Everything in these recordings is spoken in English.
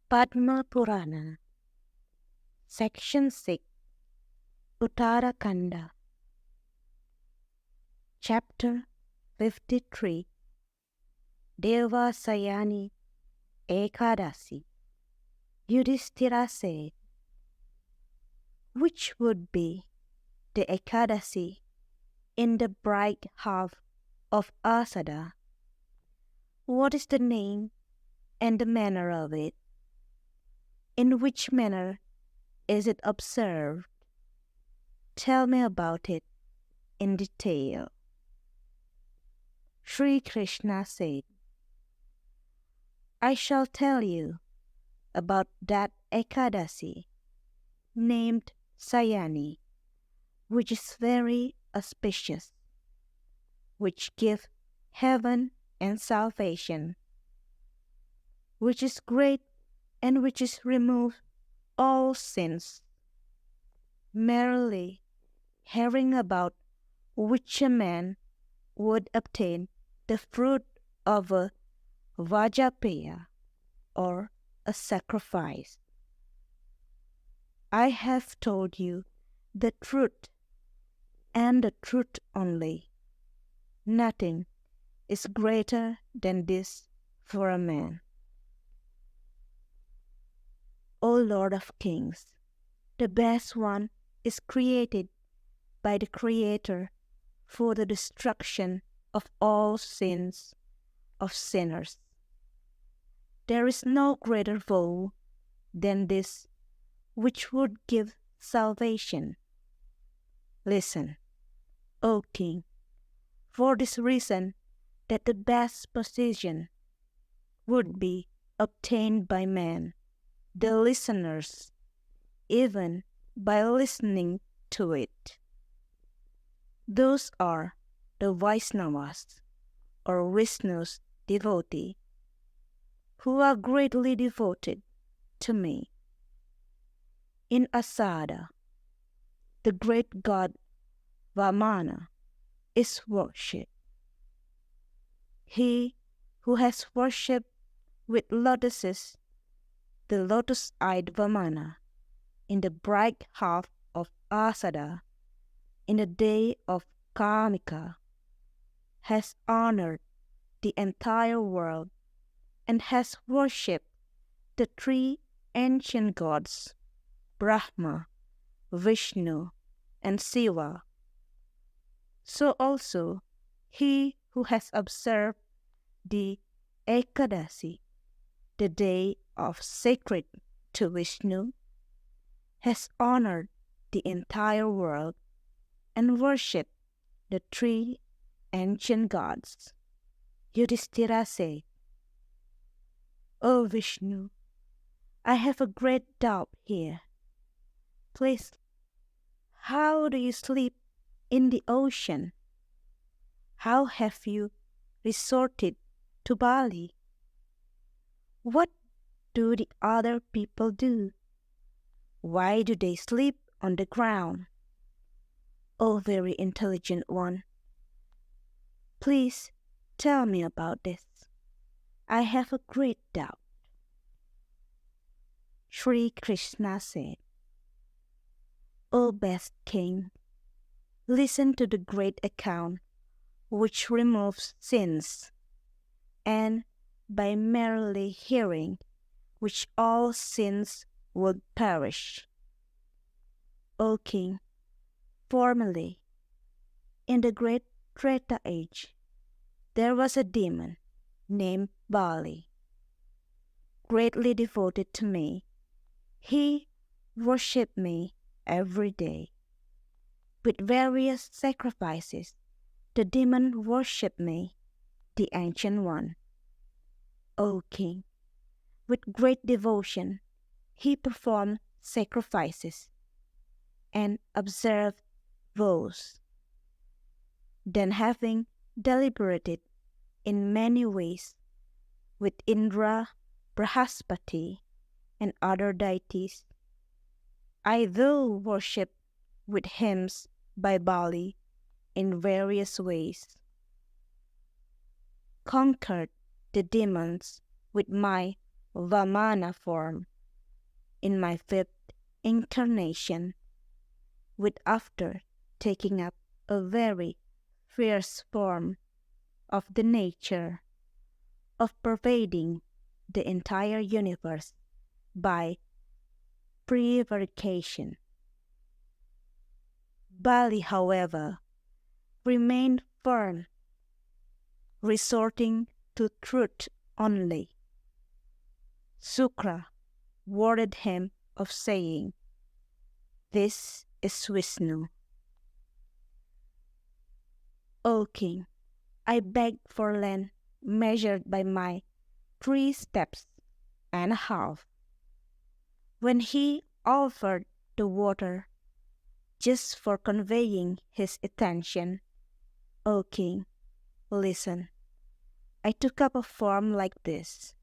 Padma Purana, Section 6, Uttarakanda, Chapter 53, Devaśayanī Ekādaśī. Yudhiṣṭhira said, which would be the Ekādaśī in the bright half of Āṣāḍha? What is the name and the manner of it? In which manner is it observed? Tell me about it in detail. Śrīkṛṣṇa said, I shall tell you about that Ekādaśī named Śayanī, which is very auspicious, which gives heaven and salvation, which is great and which is remove all sins. Merely hearing about which a man would obtain the fruit of a Vājapeya, or a sacrifice. I have told you the truth, and the truth only. Nothing is greater than this for a man. O Lord of Kings, the best one is created by the Creator for the destruction of all sins of sinners. There is no greater vow than this which would give salvation. Listen, O King, for this reason that the best position would be obtained by man, the listeners, even by listening to it. Those are the Vaiṣṇavas, or Vishnu's devotee, who are greatly devoted to me. In Āṣāḍha, the great god Vāmana is worshipped. He who has worshipped with lotuses the lotus-eyed Vāmana in the bright half of Āṣāḍha in the day of Kāmikā has honored the entire world and has worshipped the three ancient gods, Brahmā, Viṣṇu, and Śiva. So also he who has observed the Ekādaśī, the day of sacred to Viṣṇu, has honored the entire world and worshipped the three ancient gods. Yudhiṣṭhira said, O Viṣṇu, I have a great doubt here. Please, how do you sleep in the ocean? How have you resorted to Bali? What do the other people do? Why do they sleep on the ground? O very intelligent one, please tell me about this. I have a great doubt. Śrīkṛṣṇa said, O best king, listen to the great account which removes sins, and by merely hearing which all sins would perish. O king, formerly, in the great Treta age, there was a demon named Bali, greatly devoted to me. He worshipped me every day. With various sacrifices, the demon worshipped me, the Ancient One. O king, with great devotion, he performed sacrifices and observed vows. Then, having deliberated in many ways with Indra, Brihaspati, and other deities, I, though worshipped with hymns by Bali in various ways, conquered the demons with my Vāmana form in my fifth incarnation, with after taking up a very fierce form of the nature of pervading the entire universe by prevarication. Bali, however, remained firm, resorting to truth only. Shukra warded him of saying, "This is Viṣṇu." O king, I begged for land measured by my 3 steps and a half. When he offered the water just for conveying his attention, O king, listen. I took up a form like this.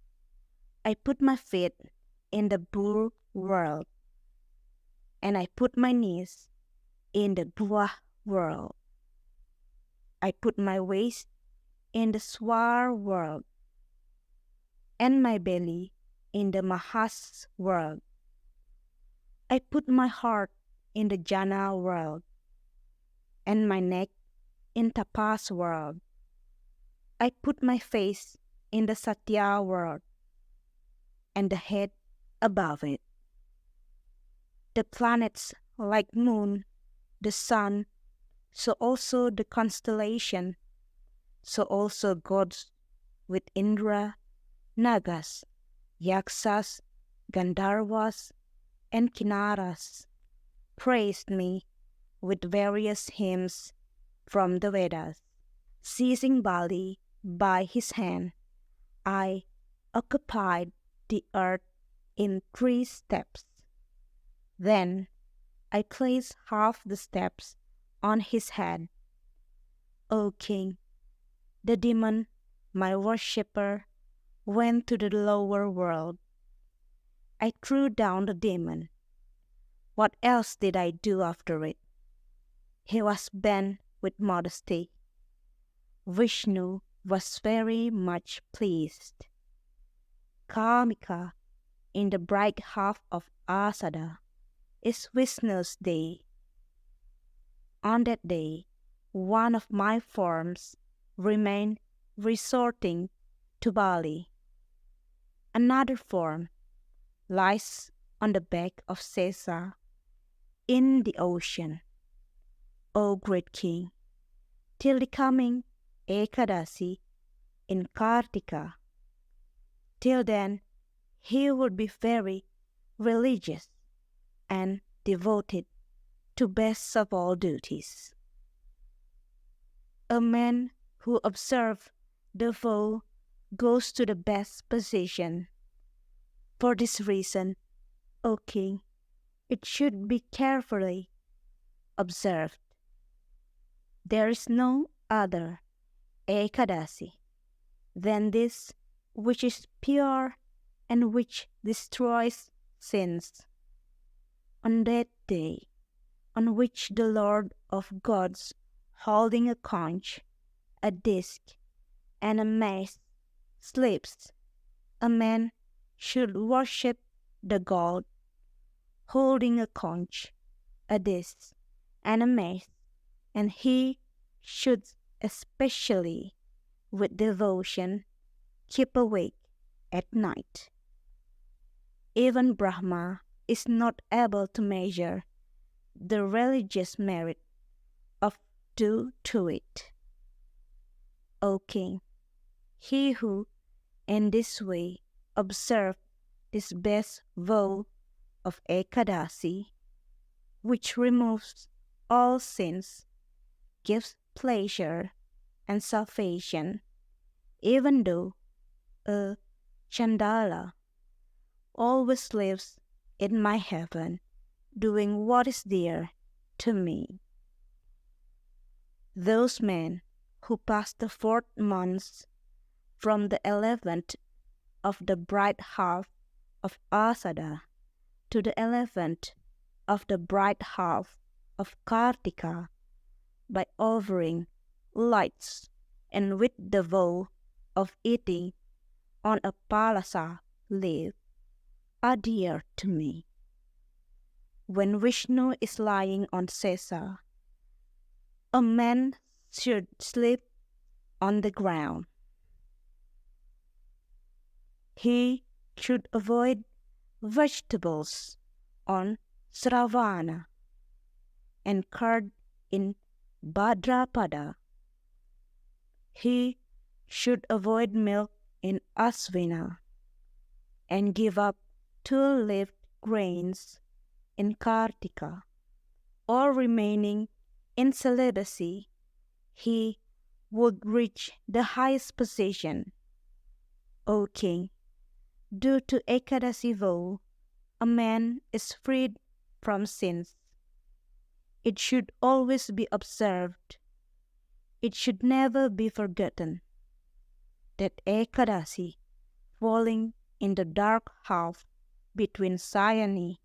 I put my feet in the bull world, and I put my knees in the dua world. I put my waist in the swar world, and my belly in the mahas world. I put my heart in the jana world, and my neck in tapas world. I put my face in the satya world, and the head above it. The planets like moon, the sun, so also the constellation, so also gods with Indra, Nagas, Yaksas, Gandharvas, and Kinnaras praised me with various hymns from the Vedas. Seizing Bali by his hand, I occupied the earth in 3 steps. Then I placed half the steps on his head. O king, the demon, my worshipper, went to the lower world. I threw down the demon. What else did I do after it? He was bent with modesty. Viṣṇu was very much pleased. Kāmikā, in the bright half of Āṣāḍha, is Viṣṇu's day. On that day, one of my forms remained resorting to Bali. Another form lies on the back of Sesa in the ocean. O great king, till the coming Ekādaśī in Kartika. Till then, he would be very religious and devoted to best of all duties. A man who observes the vow goes to the best position. For this reason, O king, it should be carefully observed. There is no other Ekādaśī than this which is pure and which destroys sins. On that day, on which the Lord of gods, holding a conch, a disk, and a mace, sleeps, a man should worship the god, holding a conch, a disk, and a mace, and he should especially, with devotion, keep awake at night. Even Brahmā is not able to measure the religious merit of due to it. O king, he who in this way observed this best vow of Ekādaśī, which removes all sins, gives pleasure and salvation, even though a Chandala, always lives in my heaven, doing what is dear to me. Those men who pass the 4th month from the 11th of the bright half of Āṣāḍha to the 11th of the bright half of Kartika by offering lights and with the vow of eating on a palasa live are dear to me. When Vishnu is lying on Sesa, a man should sleep on the ground. He should avoid vegetables on Sravana and curd in Bhadrapada. He should avoid milk in Asvina and give up two-leaved grains in Kartika, or remaining in celibacy, he would reach the highest position. O king, due to Ekādaśī vow, a man is freed from sins. It should always be observed. It should never be forgotten that Ekādaśī, falling in the dark half between Śayanī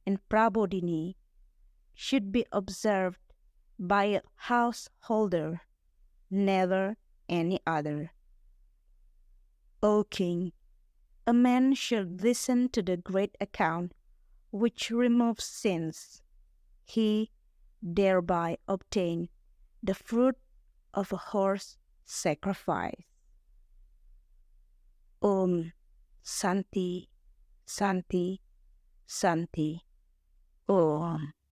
and Prabodhini, should be observed by a householder, never any other. O king, a man should listen to the great account which removes sins. He thereby obtained the fruit of a horse sacrifice. Om Santi, Santi, Santi. Om.